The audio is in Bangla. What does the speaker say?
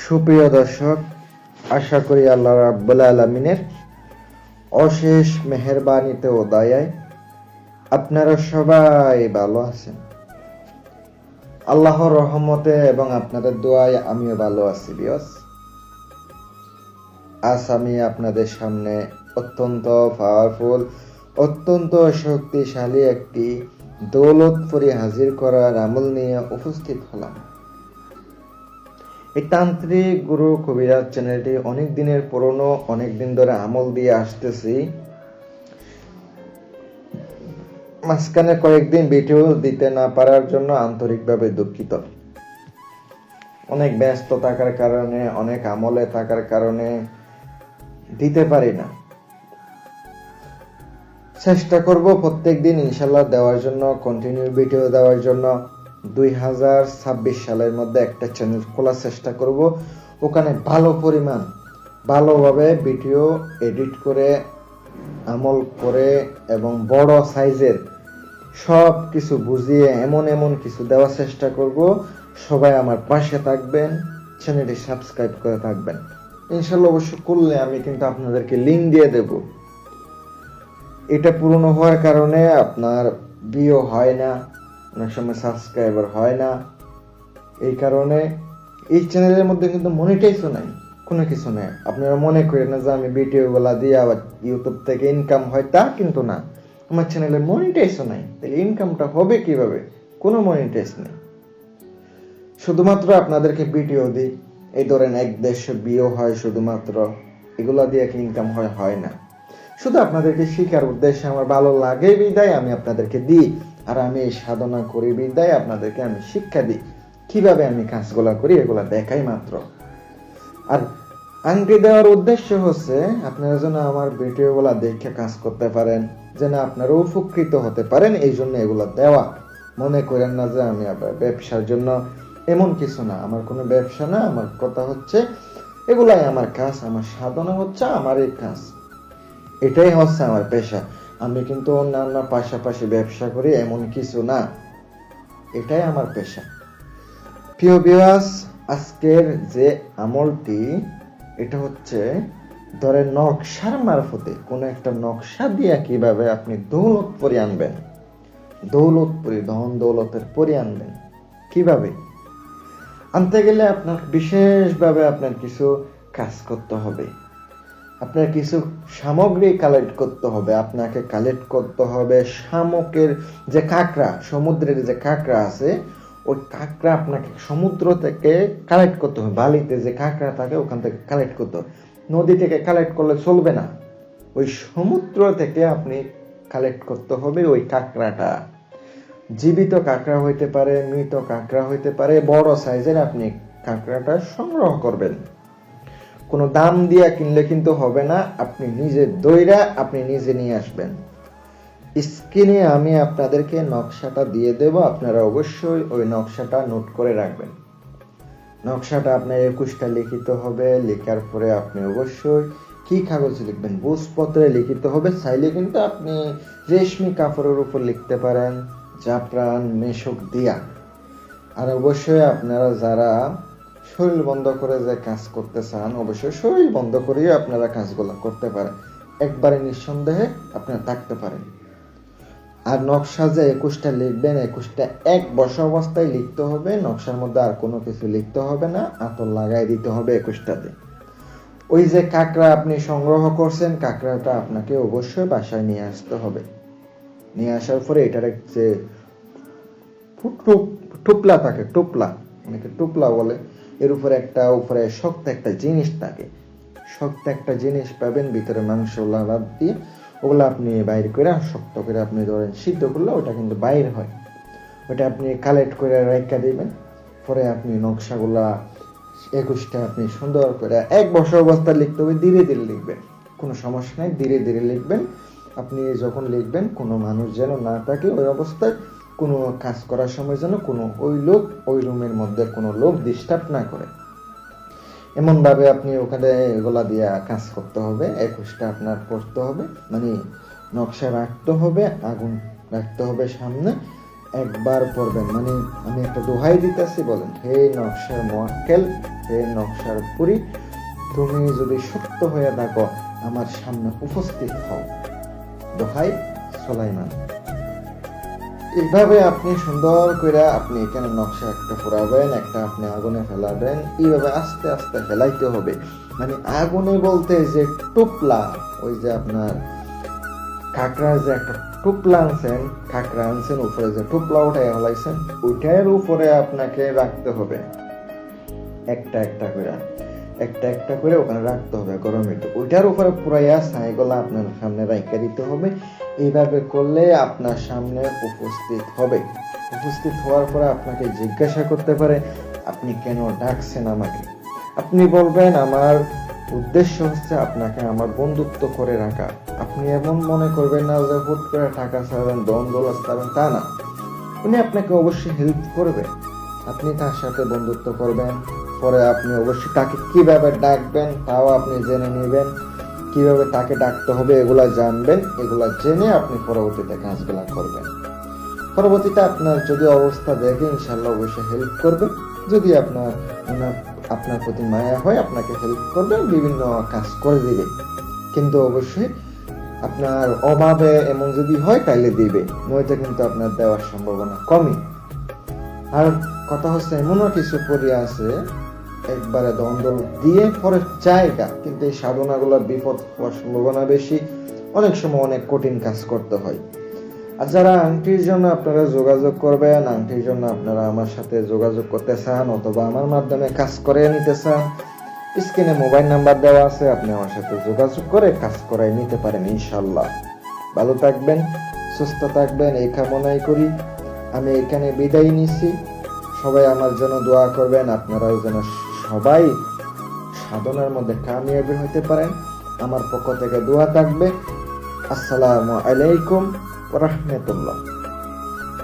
সুপ্রিয় দর্শক, আশা করি আল্লাহ রাব্বুল আলামিনের অশেষ মেহেরবানিতে ও দয়ায় আপনারা সবাই ভালো আছেন। আল্লাহর রহমতে এবং আপনাদের দোয়ায় আমিও ভালো আছি। আজ আমি আপনাদের সামনে অত্যন্ত পাওয়ারফুল, অত্যন্ত শক্তিশালী একটি দৌলতপুরি হাজির করার আমল নিয়ে উপস্থিত হলাম। এই তান্ত্রিক গুরু কবিরাজ চ্যানেলটি অনেক দিনের পুরনো, অনেক দিন ধরে আমল দিয়ে আসতেছি। মাঝখানে কয়েকদিন ভিডিও দিতে না পারার জন্য আন্তরিকভাবে দুঃখিত। অনেক ব্যস্ত থাকার কারণে, অনেক আমলে থাকার কারণে দিতে পারি না। চেষ্টা করব প্রত্যেকদিন ইনশাল্লাহ দেওয়ার জন্য, কন্টিনিউ ভিডিও দেওয়ার জন্য। 2026 সালের মধ্যে একটা চ্যানেল খোলার চেষ্টা করব। ওখানে ভালো পরিমাণ, ভালোভাবে ভিডিও এডিট করে, আমল করে এবং বড় সাইজের সব কিছু বুঝিয়ে এমন কিছু দেওয়ার চেষ্টা করব। সবাই আমার পাশে থাকবেন, চ্যানেলটি সাবস্ক্রাইব করে থাকবেন। ইনশাল্লাহ অবশ্য করলে আমি কিন্তু আপনাদেরকে লিঙ্ক দিয়ে দেব। এটা পুরনো হওয়ার কারণে আপনার ভিউ হয় না, অনেক সময় সাবস্ক্রাইবার হয় না। এই কারণে এই চ্যানেলের মধ্যে কিন্তু মনিটাইজও নাই, কোনো কিছু নেই। আপনারা মনে করেন না যে আমি ভিডিওগুলা দিয়ে আবার ইউটিউব থেকে ইনকাম হয়, তা কিন্তু না। আমার চ্যানেলে মনিটাইজও নাই, তাহলে ইনকামটা হবে কিভাবে? কোনো মনিটাইজ নেই। শুধুমাত্র আপনাদেরকে ভিডিও দিই, এই ধরেন 1-150 ভিউ হয় শুধুমাত্র, এগুলা দিয়ে কি ইনকাম হয় না। শুধু আপনাদেরকে শিখার উদ্দেশ্যে, আমার ভালো লাগে বিদায় আমি আপনাদেরকে দিই। আর আমি এই সাধনা করি বিদায় আপনাদেরকে আমি শিক্ষা দিই, কিভাবে আমি কাজগুলা করি এগুলা দেখাই মাত্র। আর আংটি দেওয়ার উদ্দেশ্য হচ্ছে আপনারা যেন আমার ভিডিওগুলা দেখে কাজ করতে পারেন, যেন আপনারা উপকৃত হতে পারেন, এই জন্য এগুলা দেওয়া। মনে করেন না যে আমি আবার ব্যবসার জন্য, এমন কিছু না। আমার কোনো ব্যবসা না, আমার কথা হচ্ছে এগুলাই আমার কাজ, আমার সাধনা হচ্ছে আমার এই কাজ, এটাই হচ্ছে আমার পেশা। আমি কিন্তু অন্যান্য পাশাপাশি ব্যবসা করি এমন কিছু না, এটাই আমার পেশা। প্রিয় ভিউয়ার্স, আজকের যে আমলটি, এটা হচ্ছে ধরেন নকশার মারফতে, কোন একটা নকশা দিয়ে কিভাবে আপনি দৌলতপুরি আনবেন, দৌলতপুরি, ধন দৌলতের পুরি আনবেন। কিভাবে আনতে গেলে আপনার বিশেষভাবে আপনার কিছু কাজ করতে হবে। আপনার কিছু সামগ্রী কালেক্ট করতে হবে। আপনাকে কালেক্ট করতে হবে শামুকের যে কাঁকড়া, সমুদ্রের যে কাঁকড়া আছে, ওই কাঁকড়া আপনাকে সমুদ্র থেকে কালেক্ট করতে হবে। বালিতে যে কাঁকড়া থাকে ওখান থেকে কালেক্ট করতে হবে। নদী থেকে কালেক্ট করলে চলবে না, ওই সমুদ্র থেকে আপনি কালেক্ট করতে হবে ওই কাঁকড়াটা। জীবিত কাঁকড়া হইতে পারে, মৃত কাঁকড়া হইতে পারে, বড় সাইজের আপনি কাঁকড়াটা সংগ্রহ করবেন। কোনো দাম দিয়া কিনলে কিন্তু হবে না, আপনি নিজে দইরা আপনি নিজে নিয়ে আসবেন। স্ক্রিনে আমি আপনাদেরকে নকশাটা দিয়ে দেব, আপনারা অবশ্যই ওই নকশাটা নোট করে রাখবেন। নকশাটা আপনার 21টা লিখিত হবে। লেখার পরে আপনি অবশ্যই কি কাগজে লিখবেন? ভোজপত্রে লিখিত হবে। চাইলে কিন্তু আপনি রেশমি কাপড়ের উপর লিখতে পারেন, জাফরান মেশক দিয়া। আর অবশ্যই আপনারা যারা শরীর বন্ধ করে যে কাজ করতে চান, অবশ্যই শরীর বন্ধ করেই আপনারা কাজগুলো করতে পারেন, একবারে নিঃসন্দেহে আপনারা থাকতে পারেন। আর নকশা যে 21টা লিখবেন, 21টা এক বসা অবস্থায় লিখতে হবে। নকশার মধ্যে আর কোনো কিছু লিখতে হবে না, আতর লাগাই দিতে হবে 21টাতে। ওই যে কাঁকড়া আপনি সংগ্রহ করছেন, কাঁকড়াটা আপনাকে অবশ্যই বাসায় নিয়ে আসতে হবে। নিয়ে আসার পরে এটার যে টুপলা থাকে, টুপলা, অনেকে টুপলা বলে, এর উপরে উপরে শক্ত একটা জিনিস থাকে। শক্ত একটা জিনিস পাবেন, ভিতরে মাংস লাভ দিয়ে, ওগুলো আপনি বাইর করে শক্ত করে আপনি ধরেন সিদ্ধ করলে ওটা কিন্তু বাইর হয়। ওটা আপনি কালেক্ট করে রেখে দিবেন। পরে আপনি নকশাগুলা 21টা আপনি সুন্দর করে এক বছর অবস্থায় লিখতে হবে। ধীরে ধীরে লিখবেন, কোনো সমস্যা নেই, ধীরে ধীরে লিখবেন। আপনি যখন লিখবেন কোনো মানুষ যেন না থাকে ওই অবস্থায়, কোনো কাজ করার সময় যেন কোনো ওই রুমের মধ্যে কোনো লোক ডিস্টার্ব না করে, এমন ভাবে আপনি ওখানে এগুলা দিয়ে কাজ করতে হবে। 21টা আপনার পড়তে হবে, মানে নকশা রাখতে হবে, আগুন রাখতে হবে সামনে, একবার পড়বেন। মানে আমি একটা দোহাই দিতেছি, বলেন হে নকশার মোয়াক্কেল হে নকশার পুরি, তুমি যদি সত্য হয়ে থাকো আমার সামনে উপস্থিত হও। দোহাই সুলাইমান। এইভাবে আপনি সুন্দর করে আপনি এখানে নকশা একটা ফুরাবেন, একটা আপনি আগুনে ফেলাবেন। এইভাবে আস্তে আস্তে ফেলাইতে হবে। মানে আগুনে বলতে যে টুপলা, ওই যে আপনার কাঁকড়া যে একটা টুপলা আনছেন, কাঁকড়া আনছেন, উপরে যে টুপলা উঠাই ফেলাইছেন, ওইটার উপরে আপনাকে রাখতে হবে একটা একটা করে ওখানে রাখতে হবে গরমে। ওইটার উপরে পুরাইয়া ছাইগুলা আপনার সামনে রাইখা দিতে হবে। এইভাবে করলে আপনার সামনে উপস্থিত হবে। উপস্থিত হওয়ার পরে আপনাকে জিজ্ঞাসা করতে পারে আপনি কেন ডাকছেন আমাকে। আপনি বলবেন আমার উদ্দেশ্য হচ্ছে আপনাকে আমার বন্ধুত্ব করে রাখা। আপনি এমন মনে করবেন না যে হুট করে টাকা ছাড়বেন, দোলাস ছাড়বেন, তা না। উনি আপনাকে অবশ্যই হেল্প করবে। আপনি তার সাথে বন্ধুত্ব করবেন, পরে আপনি অবশ্যই তাকে কিভাবে ডাকবেন তাও আপনি জেনে নেবেন, কিভাবে তাকে ডাকতে হবে এগুলা জানবেন। এগুলা জেনে আপনি পরবর্তীতে কাজগুলা করবেন। পরবর্তীতে আপনার যদি অবস্থা দেখে ইনশাল্লাহ অবশ্যই হেল্প করবে। যদি আপনার প্রতি মায়া হয় আপনাকে হেল্প করবে, বিভিন্ন কাজ করে দিবে। কিন্তু অবশ্যই আপনার অভাবে এমন যদি হয় তাইলে দিবে, নয়তো কিন্তু আপনার দেওয়ার সম্ভাবনা কমই। আর কথা হচ্ছে এমনও কিছু পরি আছে একবারে দ্বন্দ্ব দিয়ে পরে জায়গা, কিন্তু এই সাধনাগুলোর বিপদ হওয়ার সম্ভাবনা বেশি। অনেক সময় অনেক কঠিন কাজ করতে হয়। আর যারা আংটির জন্য আপনারা যোগাযোগ করবেন, আংটির জন্য আপনারা আমার সাথে যোগাযোগ করতে চান অথবা আমার মাধ্যমে কাজ করে নিতে চান, স্ক্রিনে মোবাইল নাম্বার দেওয়া আছে, আপনি আমার সাথে যোগাযোগ করে কাজ করাই নিতে পারেন ইনশাল্লাহ। ভালো থাকবেন, সুস্থ থাকবেন এই কামনাই করি। আমি এখানে বিদায় নিছি। সবাই আমার জন্য দোয়া করবেন, আপনারাও যেন সবাই সাধনার মধ্যে কামিয়াবি হতে পারেন। আমার পক্ষ থেকে দোয়া থাকবে। আসসালামু আলাইকুম ওয়া রাহমাতুল্লাহ।